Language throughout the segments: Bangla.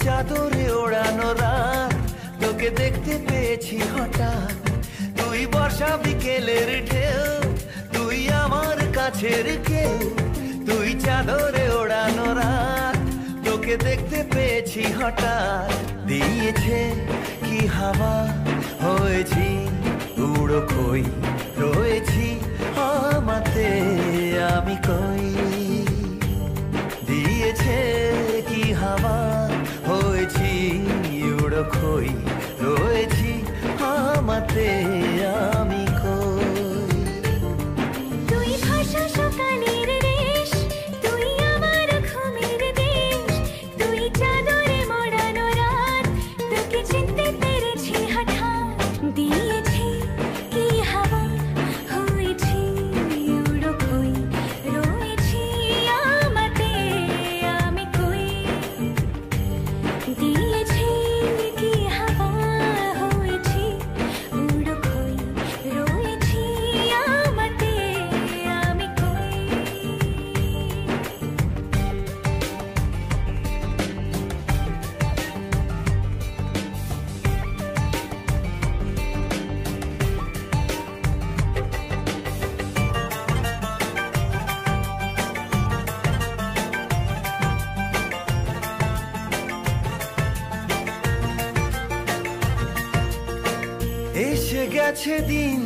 চাদরে ওড়ানো রাত, তোকে দেখতে পেয়েছি হঠাৎ। তুই বর্ষা বিকেলের ঢেউ, তুই আমার কাছের কেউ। তুই চাদরে ওড়ানো রাত, তোকে দেখতে পেয়েছি হঠাৎ। দিয়েছে কি হাওয়া, হয়েছি উড়ো কই, রয়েছি আমাতে আমি কই। দিয়েছে কি হাওয়া, হয়েছি উড়ো কই, রয়েছি আমাতে আমি কই। তুই ভাষা সকালের রেশ, তুই আমার ঘুমের দেশ। তুই চাদরে মোড়ানো রাত, তোকে চিনতে পেরেছি হঠাৎ। দিয়েছি কি হাওয়া, হয়েছি উড়ো কই, রয়েছি আমাতে আমি কই। দিয়েছি কি হাওয়া, হয়েছি উড়ো কই, রয়েছি আমাতে আমি কই। এসে গেছে দিন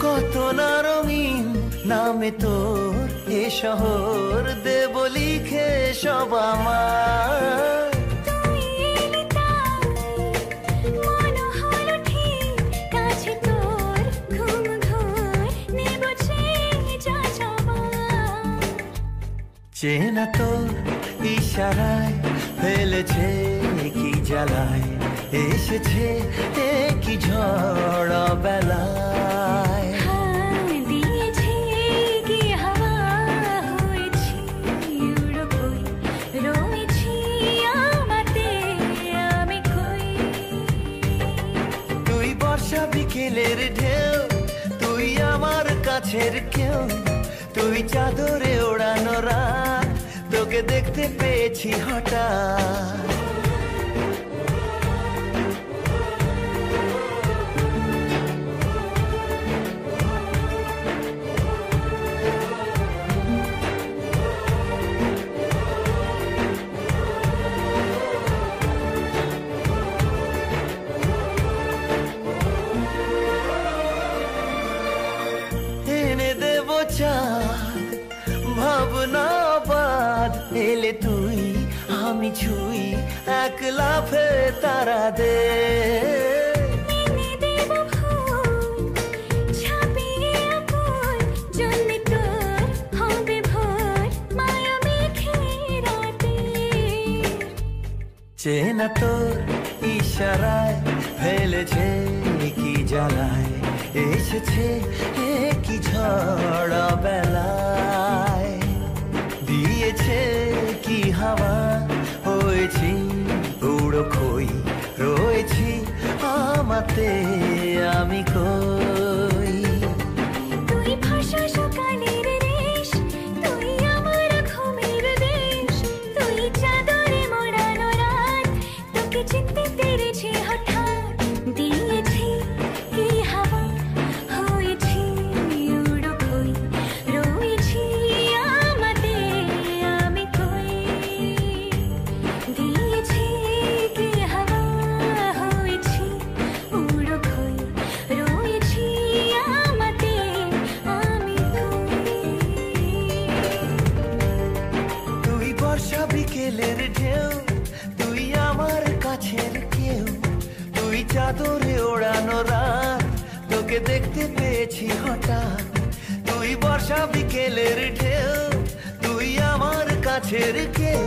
কত না রঙিন, নামে তোর এ শহর দেব লিখে সব আমার। তুই এলি তাই মন হলো ঠিক, কাছে তোর ঘুম ঘোর নেব যা যাবার। চেনা তোর ইশারায় ফেলেছে কি জ্বালায়, এসেছে কি ঝড় বেলায়। দিয়েছি কি হাওয়া, হয়েছি উড়ো কই, রয়েছি আমাতে আমি কই। তুই বর্ষা বিকেলের ঢেউ, তুই আমার কাছের কেউ। তুই চাদরে ওড়ানো রাত, তোকে দেখতে পেয়েছি হঠাৎ। এনে দেব চাঁদ ভাবনা বাদ, এলে তুই আমি ছুই এক লাফে তারা দে। এনে দেব ফুল ছাপিয়ে আকুল, জন্মে তোর হবে ভোর মায়া মেঘে রাতে। চেনা তোর ইশারায় ফেলেছে কি জ্বালায়, এসেছে কি ঝড় বেলায়। দিয়েছে কি হাওয়া, হয়েছি উড়ো কই, রয়েছি আমাতে আমি কই। তুই ভাষা সকালের রেশ, তুই আমার ঘুমের দেশ। তুই চাদরে মোড়ানো রাত, তোকে চিনতে পেরেছি হঠাৎ। দিয়েছি কি হাওয়া, হয়েছি উড়ো কই, রয়েছি আমাতে আমি কই। দিয়েছি কি হাওয়া, হয়েছি উড়ো কই, রয়েছি আমাতে আমি কই। তুই বর্ষা বিকেলের ঢেউ, তুই আমার কাছের কেউ। তুই চাদরে ওড়ানো রাত, তোকে দেখতে পেয়েছি হঠাৎ। তুই বর্ষা বিকেলের ঢেউ, তুই আমার কাছের কেউ।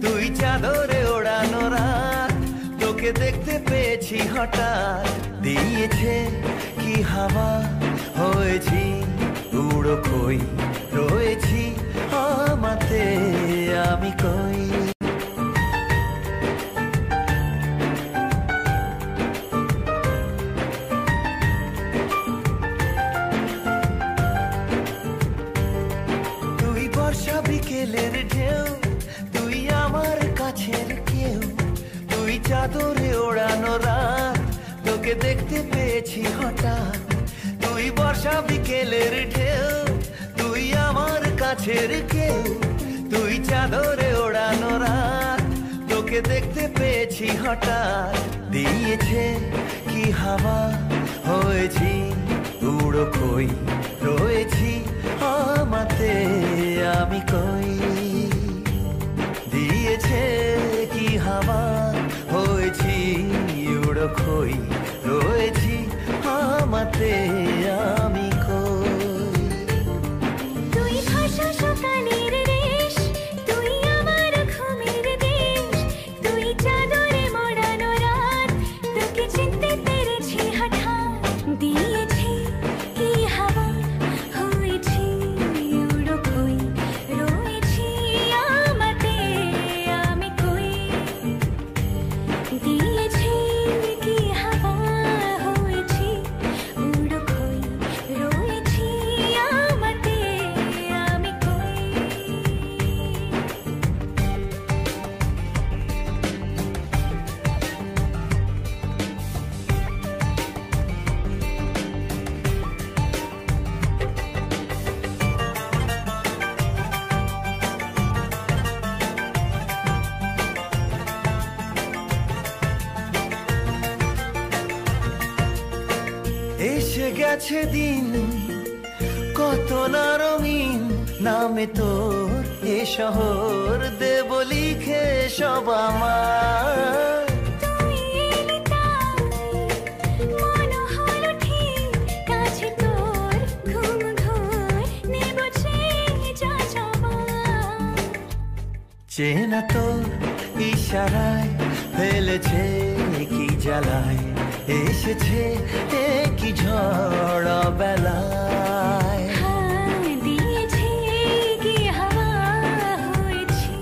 তুই চাদরে ওড়ানো রাত, তোকে দেখতে পেয়েছি হঠাৎ। দিয়েছে কি হাওয়া, হয়েছি উড়ো কই, রয়েছি আমাতে আমি কই। বিকেলের ঢেউ, তুই আমার কাছের কেউ। চাদরে ওড়ানো রাত, তোকে দেখতে পেয়েছি হঠাৎ। তুই বর্ষা বিকেলের ঢেউ, তুই আমার কাছের কেউ। তুই চাদরে ওড়ানো রাত, তোকে দেখতে পেয়েছি হঠাৎ। দিয়েছে কি হাওয়া, হয়েছি উড়ো কই, রয়েছি আমাতে আমি কই। দিয়েছে কি হাওয়া, হয়েছি উড়ো কই, রয়েছি আমাতে আমি কই। তুই ভাষা সকালের রেশ, তুই আমার ঘুমের দেশ। তুই চাদরে মোড়ানো রাত, তোকে চিনতে পেরেছি হঠাৎ। দিয়েছি কি হাওয়া, হয়েছি উড়ো কই, রয়েছি আমাতে আমি কই। দিয়েছি কি হাওয়া, হয়েছি উড়ো কই, রয়েছি আমাতে আমি কই। এসে গেছে দিন কত না রঙিন, নামে তোর এ শহর দেব লিখে সব আমার। তুই এলি তাই মন হলো ঠিক, কাছে তোর ঘুম ঘোর নেব যা চাওয়ার। চেনা তোর ইশারায় ফেলেছে কি জ্বালায়, এসেছে এ কি ঝড় বেলায়। দিয়েছি কি হাওয়া, হয়েছি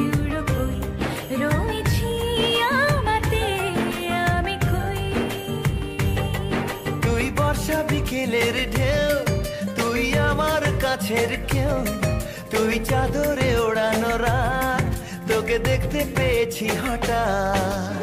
উড়ো কই, রয়েছি আমাতে আমি কই। তুই বর্ষা বিকেলের ঢেউ, তুই আমার কাছের কেউ। তুই চাদরে ওড়ানো রাত, তোকে দেখতে পেয়েছি হঠাৎ।